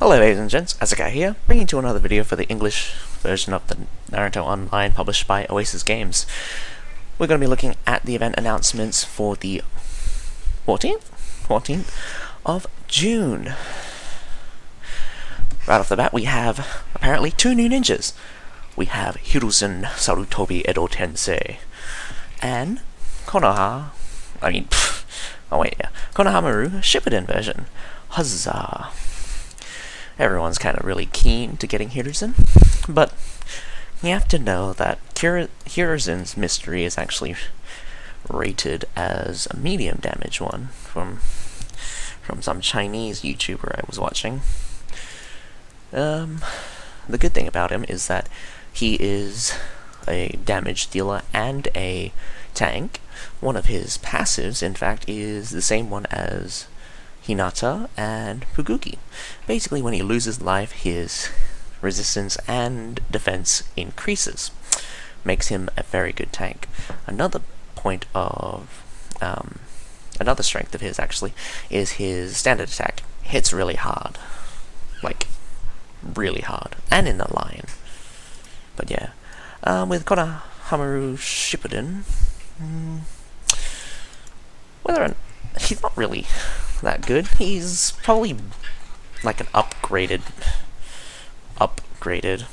Hello ladies and gents, Asuka here, bringing you another video for the English version of the Naruto Online published by Oasis Games. We're going to be looking at the event announcements for the 14th of June. Right off the bat, we have apparently two new ninjas. We have Hiruzen Sarutobi Edo Tensei and Konohamaru Shippuden version. Huzzah! Everyone's kind of really keen to getting Hiruzen, but you have to know that Hiruzen's mystery is actually rated as a medium damage one from some Chinese YouTuber I was watching. The good thing about him is that he is a damage dealer and a tank. One of his passives, in fact, is the same one as Hinata and Fuguki. Basically, when he loses life, his resistance and defense increases. Makes him a very good tank. Another strength of his, actually, is his standard attack. Hits really hard. Like, really hard. And in the line. But yeah. With Konohamaru Shippuden, he's not really that good. He's probably like an upgraded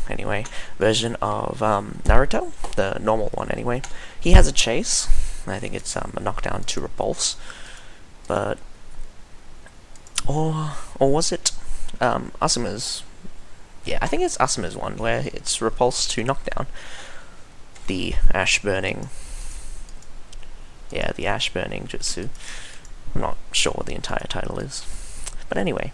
anyway version of Naruto, the normal one anyway. He has a chase. I think it's a knockdown to repulse, but or was it Asuma's? Yeah, I think it's Asuma's one where it's repulse to knockdown. The ash burning jutsu. I'm not sure what the entire title is. But anyway,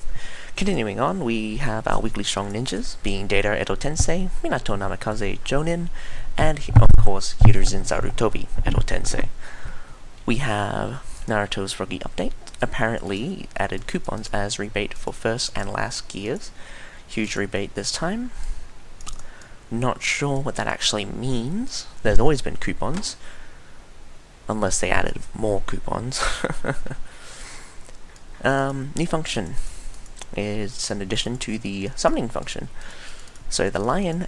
continuing on, we have our weekly strong ninjas, being Data Edo Tensei, Minato Namikaze Jonin, and of course Hiruzen Sarutobi Edo Tensei. We have Naruto's Froggy update, apparently added coupons as rebate for first and last gears. Huge rebate this time. Not sure what that actually means. There's always been coupons, unless they added more coupons. New function is an addition to the summoning function. So the lightning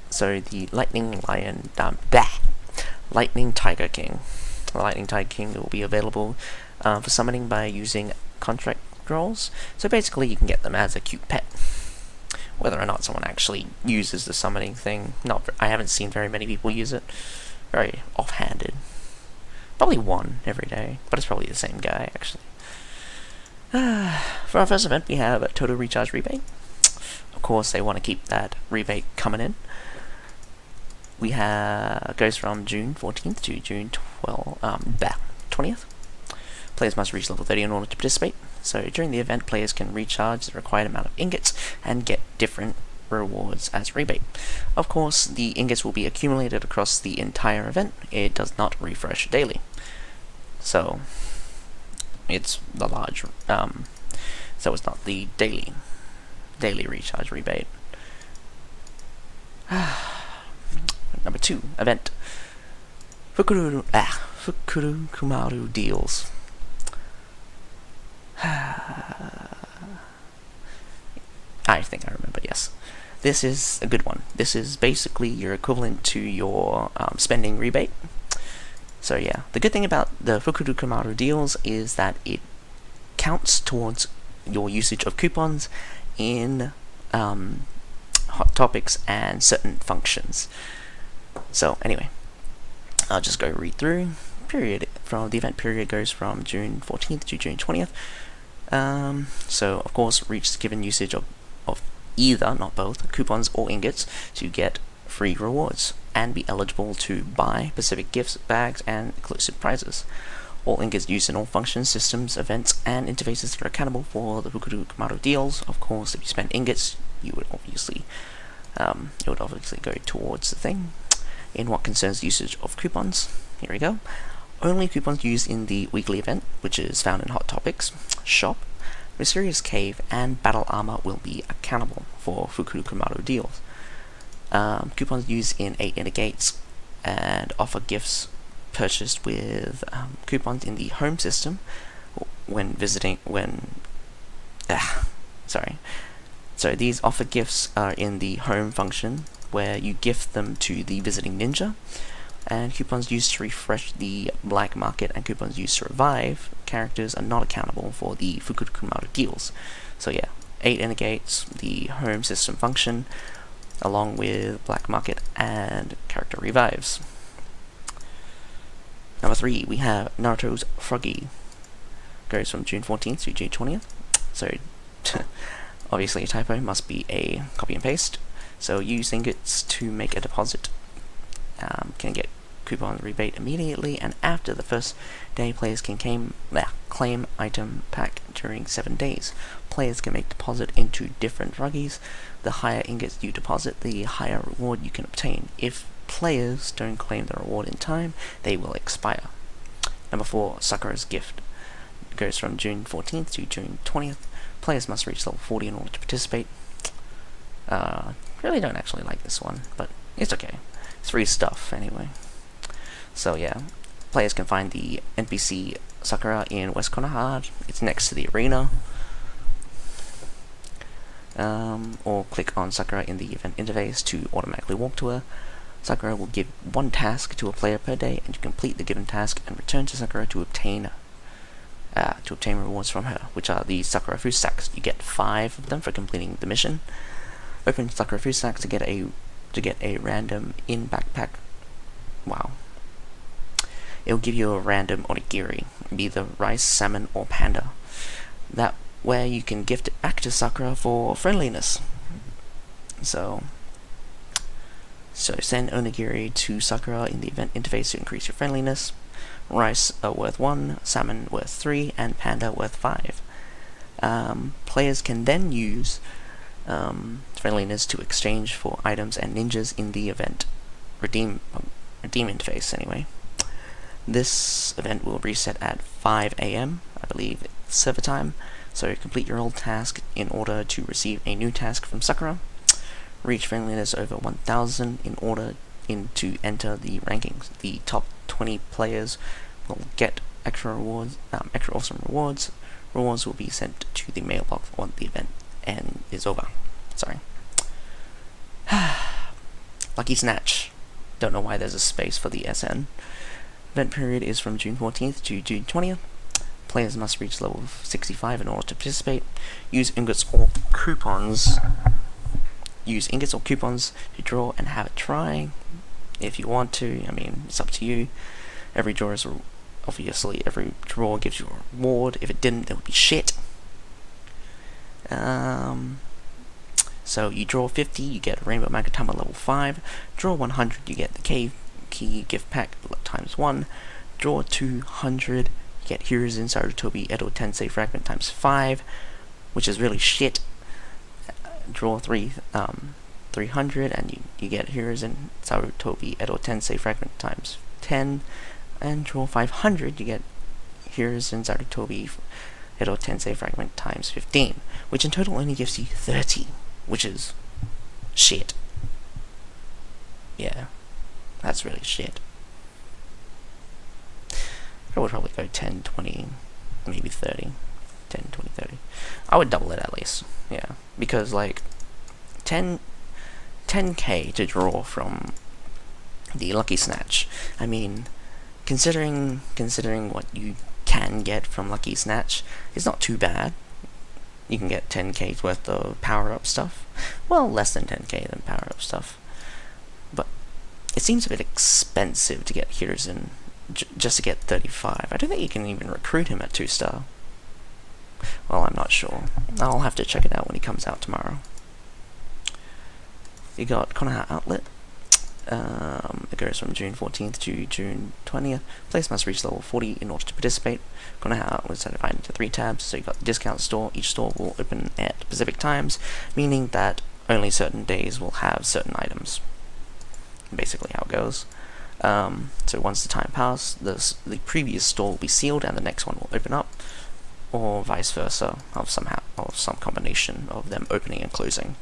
tiger king. The lightning tiger king will be available for summoning by using contract rolls. So basically, you can get them as a cute pet. Whether or not someone actually uses the summoning thing, I haven't seen very many people use it. Very offhanded. Probably one every day, but it's probably the same guy, actually. For our first event, we have a total recharge rebate. Of course, they want to keep that rebate coming in. Goes from June 14th to June 20th. Players must reach level 30 in order to participate. So during the event, players can recharge the required amount of ingots and get different rewards as rebate. Of course, the ingots will be accumulated across the entire event. It does not refresh daily. So it's the large, so it's not the daily recharge rebate. Number 2, event. Fukuru Kumaru deals. I think I remember, yes. This is a good one. This is basically your equivalent to your spending rebate. So yeah, the good thing about the Fukuru Kumaru deals is that it counts towards your usage of coupons in Hot Topics and certain functions. So anyway, I'll just go read through. The event period goes from June 14th to June 20th. So of course, reach the given usage of either, not both, coupons or ingots to get free rewards and be eligible to buy specific gifts, bags, and exclusive prizes. All ingots used in all functions, systems, events, and interfaces are accountable for the Fukuru Kumaru deals. Of course, if you spend ingots, it would obviously go towards the thing. In what concerns the usage of coupons, here we go. Only coupons used in the weekly event, which is found in Hot Topics, Shop, Mysterious Cave, and Battle Armor will be accountable for Fukuru Kumaru deals. Coupons used in 8 Inner Gates and offer gifts purchased with coupons in the home system when visiting So these offer gifts are in the home function, where you gift them to the visiting ninja, and coupons used to refresh the black market and coupons used to revive characters are not accountable for the Fukurukumaru deals. So yeah, 8 indicates the home system function, along with black market and character revives. Number 3, we have Naruto's Froggy. Goes from June 14th to June 20th. So, obviously a typo, must be a copy and paste. So use ingots to make a deposit. Can get coupon rebate immediately, and after the first day, players can claim item pack during 7 days. Players can make deposit into different froggies. The higher ingots you deposit, the higher reward you can obtain. If players don't claim the reward in time, they will expire. Number 4, Sakura's Gift. It goes from June 14th to June 20th. Players must reach level 40 in order to participate. Really don't actually like this one, but it's okay. It's free stuff anyway. So yeah, players can find the NPC Sakura in West Konoha. It's next to the arena. Or click on Sakura in the event interface to automatically walk to her. Sakura will give 1 task to a player per day, and you complete the given task and return to Sakura to obtain rewards from her, which are the Sakura food stacks. You get 5 of them for completing the mission. Open Sakura food stacks to get a random in backpack. Wow. It'll give you a random onigiri, be the rice, salmon, or panda. That where you can gift it back to Sakura for friendliness. So send onigiri to Sakura in the event interface to increase your friendliness. Rice worth 1, salmon worth 3, and panda worth 5. Players can then use friendliness to exchange for items and ninjas in the event redeem interface anyway. This event will reset at 5 AM, I believe it's server time, so complete your old task in order to receive a new task from Sakura. Reach friendliness over 1000 in order to enter the rankings. The top 20 players will get extra rewards, extra awesome rewards. Rewards will be sent to the mailbox once the event is over. Sorry. Lucky Snatch. Don't know why there's a space for the SN. Event period is from June 14th to June 20th. Players must reach level 65 in order to participate. Use ingots or coupons. To draw and have a try. If you want to, I mean, it's up to you. Every draw gives you a reward. If it didn't, it would be shit. So you draw 50, you get a Rainbow Magatama level 5. Draw 100, you get the Cave Key gift pack times 1. Draw 200, you get Hiruzen Sarutobi Edo Tensei fragment times 5, which is really shit. Draw 300 and you get Hiruzen Sarutobi Edo Tensei fragment times 10. And draw 500, you get Hiruzen Sarutobi Edo Tensei fragment times 15, which in total only gives you 30, which is shit. Yeah, that's really shit. I would probably go 10, 20, maybe 30. 10, 20, 30. I would double it at least, yeah. Because, like, 10k to draw from the Lucky Snatch. I mean, considering what you can get from Lucky Snatch, it's not too bad. You can get 10k worth of power-up stuff. Well, less than 10k than power-up stuff. But it seems a bit expensive to get Hiruzen just to get 35. I don't think you can even recruit him at 2-star. Well, I'm not sure. I'll have to check it out when he comes out tomorrow. You got Konoha Outlet. It goes from June 14th to June 20th. Players must reach level 40 in order to participate. Konoha Outlet is divided into 3 tabs. So you got the discount store. Each store will open at specific times, meaning that only certain days will have certain items. Basically how it goes. So once the time passes, the previous store will be sealed and the next one will open up, or vice versa, of some combination of them opening and closing.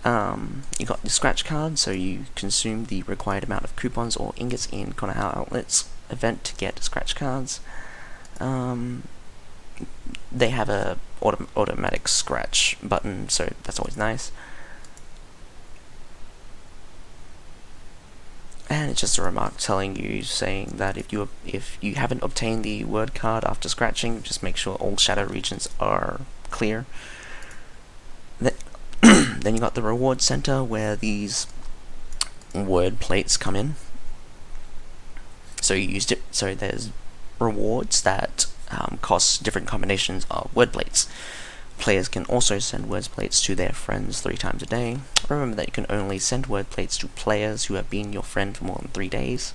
You got the scratch card, so you consume the required amount of coupons or ingots in Konoha Outlet's event to get scratch cards. they have a automatic scratch button, so that's always nice. And it's just a remark telling you, saying that if you haven't obtained the word card after scratching, just make sure all shadow regions are clear. Then you got the reward center, where these word plates come in. So you used it. So there's rewards that cost different combinations of word plates. Players can also send word plates to their friends 3 times a day. Remember that you can only send word plates to players who have been your friend for more than 3 days.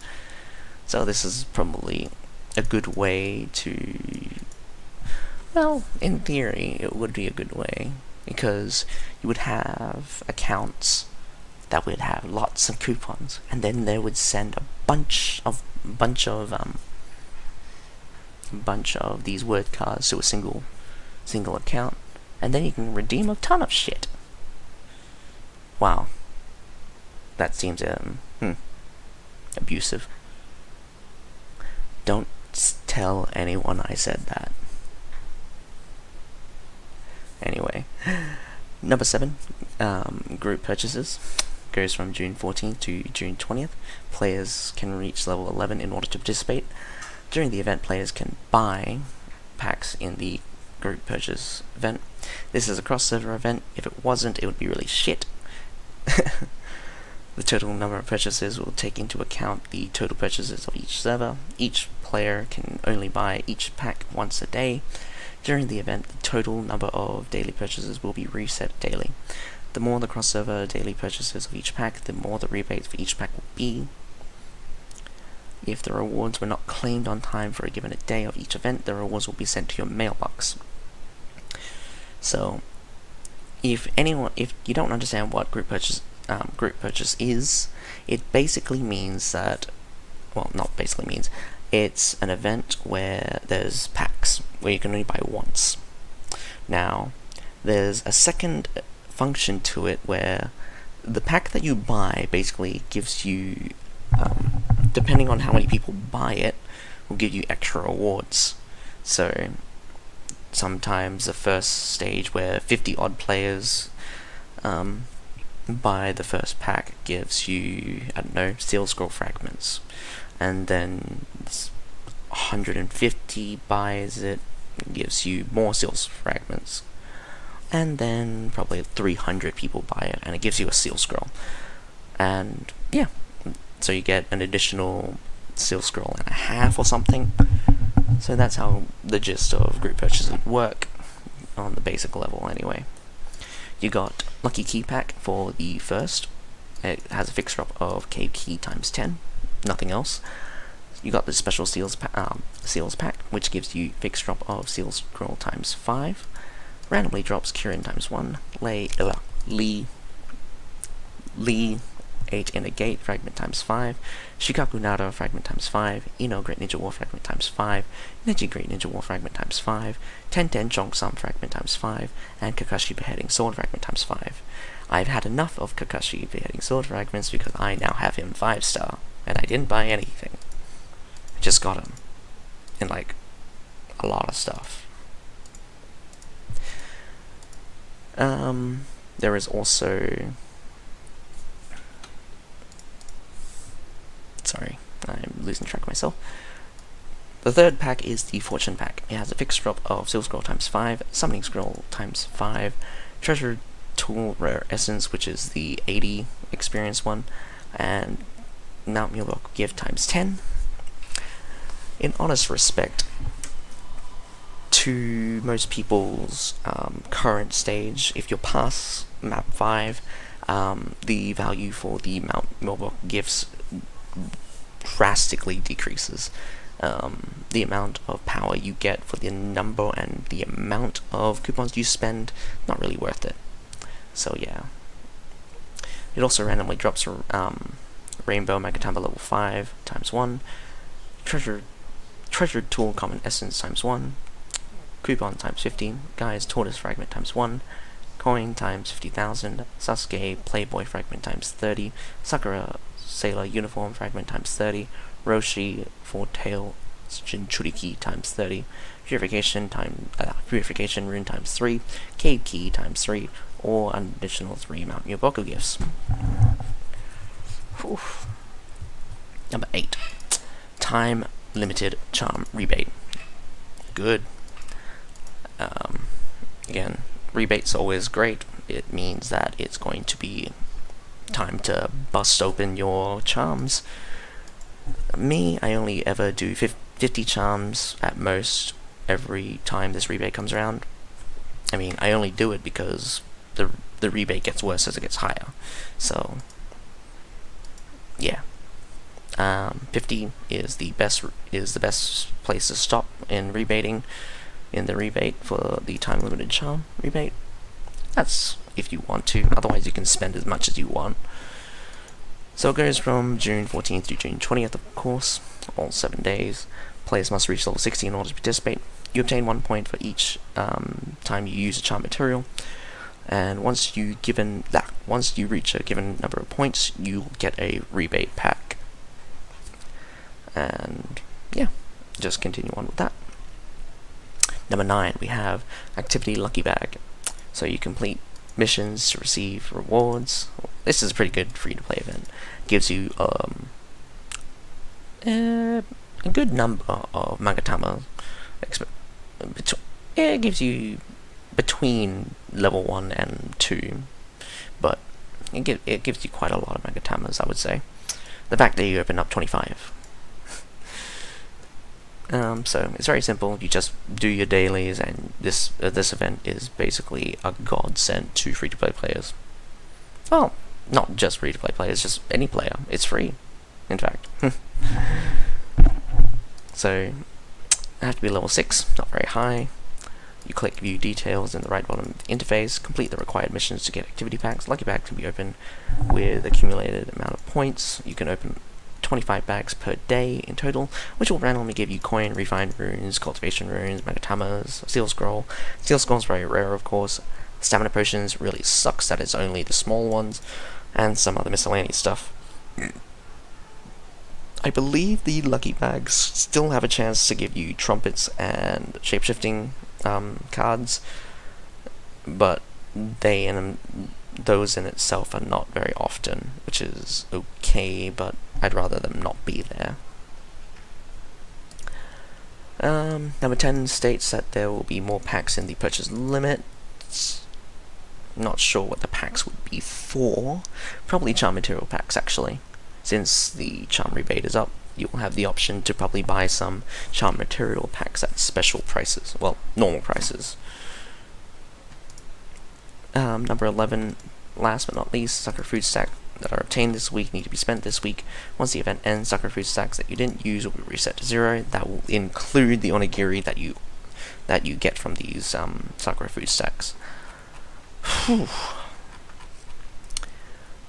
So this is probably a good way to... Well, in theory, it would be a good way, because you would have accounts that would have lots of coupons, and then they would send a bunch of these word cards to a single account, and then you can redeem a ton of shit. Wow, that seems abusive. Don't tell anyone I said that. Anyway, number 7, group purchases, goes from June 14th to June 20th. Players can reach level 11 in order to participate. During the event, players can buy packs in the group purchase event. This is a cross-server event. If it wasn't, it would be really shit. The total number of purchases will take into account the total purchases of each server. Each player can only buy each pack once a day. During the event, the total number of daily purchases will be reset daily. The more the cross-server daily purchases of each pack, the more the rebates for each pack will be. If the rewards were not claimed on time for a given day of each event, the rewards will be sent to your mailbox. So, if you don't understand what group purchase is, it basically means that, well, not basically means, it's an event where there's packs, where you can only buy once. Now, there's a second function to it where the pack that you buy basically gives you, depending on how many people buy it, will give you extra rewards. So, sometimes the first stage where 50 odd players buy the first pack gives you, I don't know, seal scroll fragments, and then 150 buys it, gives you more seal fragments, and then probably 300 people buy it, and it gives you a seal scroll. And yeah, so you get an additional seal scroll and a half or something. So that's how the gist of group purchases work on the basic level anyway. You got Lucky Key Pack for the first. It has a fixed drop of Cave Key times 10, nothing else. You got the Special Seals Pack, which gives you fixed drop of Seal Scroll times 5. Randomly drops Kirin times 1, Lee 8 in a Gate fragment times 5, Shikaku Nara fragment times 5, Ino Great Ninja War fragment times 5, Neji Great Ninja War fragment times 5, Tenten Jongsam fragment times 5, and Kakashi Beheading Sword fragment times 5. I've had enough of Kakashi Beheading Sword fragments because I now have him 5-star, and I didn't buy anything. I just got him in like a lot of stuff. There is also... Sorry, I'm losing track of myself. The third pack is the Fortune Pack. It has a fixed drop of Seal Scroll times 5, Summoning Scroll times 5, Treasure Tool Rare Essence, which is the 80 experience one, and Mount Mulok Gift times 10. In honest respect to most people's current stage, if you're past map 5, the value for the Mount Mulok gifts drastically decreases. The amount of power you get for the number and the amount of coupons you spend, not really worth it. So yeah. It also randomly drops Rainbow Magatamba level 5 times 1, Treasured Tool Common Essence times 1, Coupon times 15, Guy's Tortoise Fragment times 1, Coin times 50,000, Sasuke Playboy Fragment times 30, Sakura Sailor Uniform Fragment times 30, Roshi Four-Tail Jinchuriki times 30, Purification Rune times 3, Cave Key times 3, or an additional 3 Mount Yoboku gifts. Whew. Number 8. Time Limited Charm Rebate. Good. Again, rebate's always great. It means that it's going to be time to bust open your charms. Me, I only ever do 50 charms at most every time this rebate comes around. I mean, I only do it because the rebate gets worse as it gets higher. So, yeah. 50 is the best place to stop in rebating in the rebate for the time limited charm rebate. That's if you want to, otherwise you can spend as much as you want. So it goes from June 14th to June 20th, of course, all 7 days. Players must reach level 60 in order to participate. You obtain 1 point for each time you use a charm material, and once you reach a given number of points, you'll get a rebate pack. And yeah, just continue on with that. Number 9, we have Activity Lucky Bag. So you complete missions to receive rewards. This is a pretty good free-to-play event. Gives you a good number of Magatama. It gives you between level 1 and 2, but it gives you quite a lot of Magatamas, I would say. The fact that you open up 25. So it's very simple. You just do your dailies, and this event is basically a godsend to free-to-play players. Well, not just free-to-play players, just any player. It's free, in fact. So I have to be level 6, not very high. You click View Details in the right bottom of the interface, complete the required missions to get activity packs. Lucky Bag can be opened with accumulated amount of points. You can open 25 bags per day in total, which will randomly give you coin, refined runes, cultivation runes, Magatamas, Steel Scroll. Steel Scroll is very rare, of course. Stamina potions really sucks that it's only the small ones, and some other miscellaneous stuff. I believe the Lucky Bags still have a chance to give you trumpets and shapeshifting cards, but those in itself are not very often, which is okay, but I'd rather them not be there. Number 10 states that there will be more packs in the purchase limit. Not sure what the packs would be for. Probably charm material packs, actually. Since the charm rebate is up, you will have the option to probably buy some charm material packs at special prices. Well, normal prices. Number 11, last but not least, Sucker Food Stack that are obtained this week need to be spent this week. Once the event ends, Sucker Food Stacks that you didn't use will be reset to 0. That will include the onigiri that you get from these Sakura Food Stacks. Whew.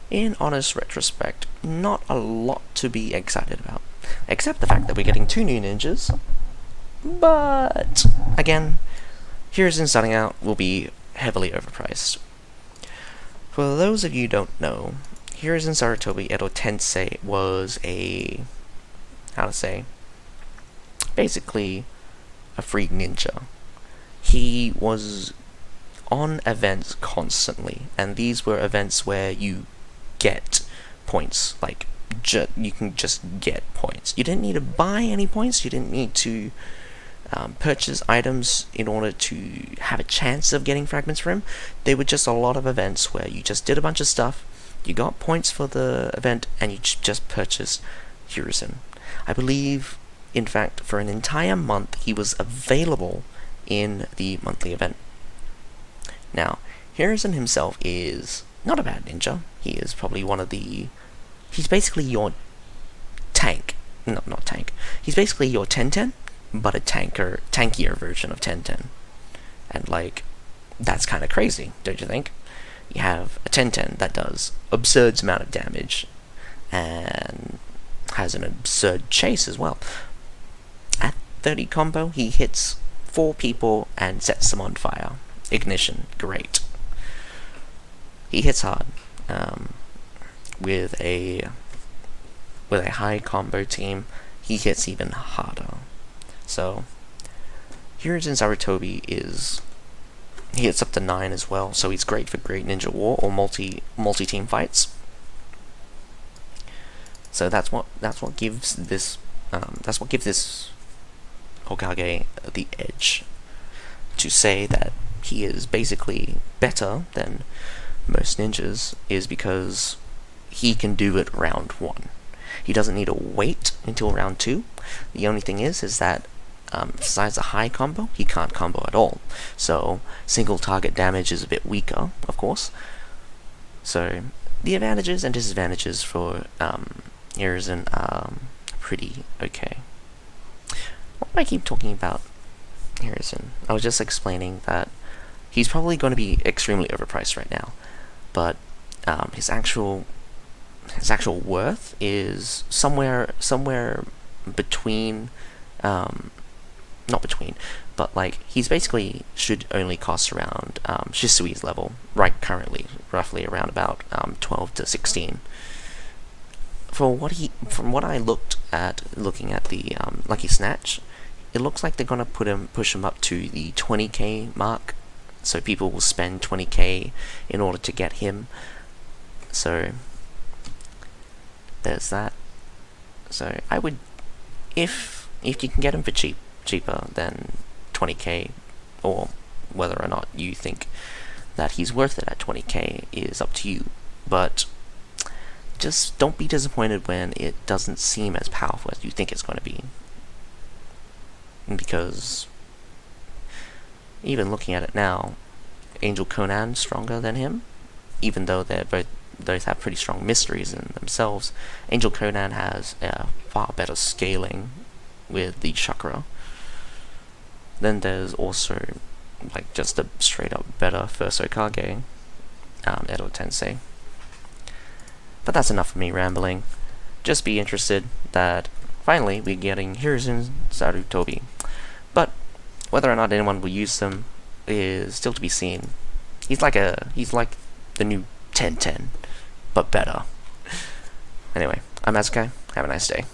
In honest retrospect, not a lot to be excited about, except the fact that we're getting 2 new ninjas. But again, Hiruzen starting out will be heavily overpriced. For those of you who don't know, Hiruzen Sarutobi Edo Tensei was basically a free ninja. He was on events constantly, and these were events where you get points, like you can just get points. You didn't need to buy any points, you didn't need to purchase items in order to have a chance of getting fragments for him. They were just a lot of events where you just did a bunch of stuff, you got points for the event, and you just purchased Hiruzen. I believe, in fact, for an entire month he was available in the monthly event. Now, Hiruzen himself is not a bad ninja. He is probably he's basically your tank. No, not tank. He's basically your Tenten, but a tankier version of Tenten. And that's kind of crazy, don't you think? You have a Tenten that does absurd amount of damage, and has an absurd chase as well. At 30 combo, he hits 4 people and sets them on fire. Ignition, great. He hits hard. With a high combo team, he hits even harder. So Hiruzen Sarutobi he hits up to 9 as well, so he's great for Great Ninja War or multi-team fights. So that's what gives this Hokage the edge to say that he is basically better than most ninjas, is because he can do it round 1. He doesn't need to wait until round 2. The only thing is that besides a high combo, he can't combo at all. So single target damage is a bit weaker, of course. So the advantages and disadvantages for Hiruzen are pretty okay. Why do I keep talking about Hiruzen? I was just explaining that he's probably going to be extremely overpriced right now, but his actual worth is somewhere between, not between, but like he's basically should only cost around Shisui's level right currently, roughly around about 12 to 16. From what I looking at the Lucky Snatch, it looks like they're gonna push him up to the 20k mark, so people will spend 20k in order to get him. So there's that. So I would, if you can get him for cheaper than 20k, or whether or not you think that he's worth it at 20k is up to you. But just don't be disappointed when it doesn't seem as powerful as you think it's going to be. Because even looking at it now, Angel Conan's stronger than him, even though they're both have pretty strong mysteries in themselves. Angel Conan has a far better scaling with the chakra. Then there's also like just a straight up better first Hokage, Edo Tensei. But that's enough of me rambling. Just be interested that finally we're getting Hiruzen Sarutobi. But whether or not anyone will use them is still to be seen. He's like the new 10-10, but better. Anyway, I'm Azukai. Have a nice day.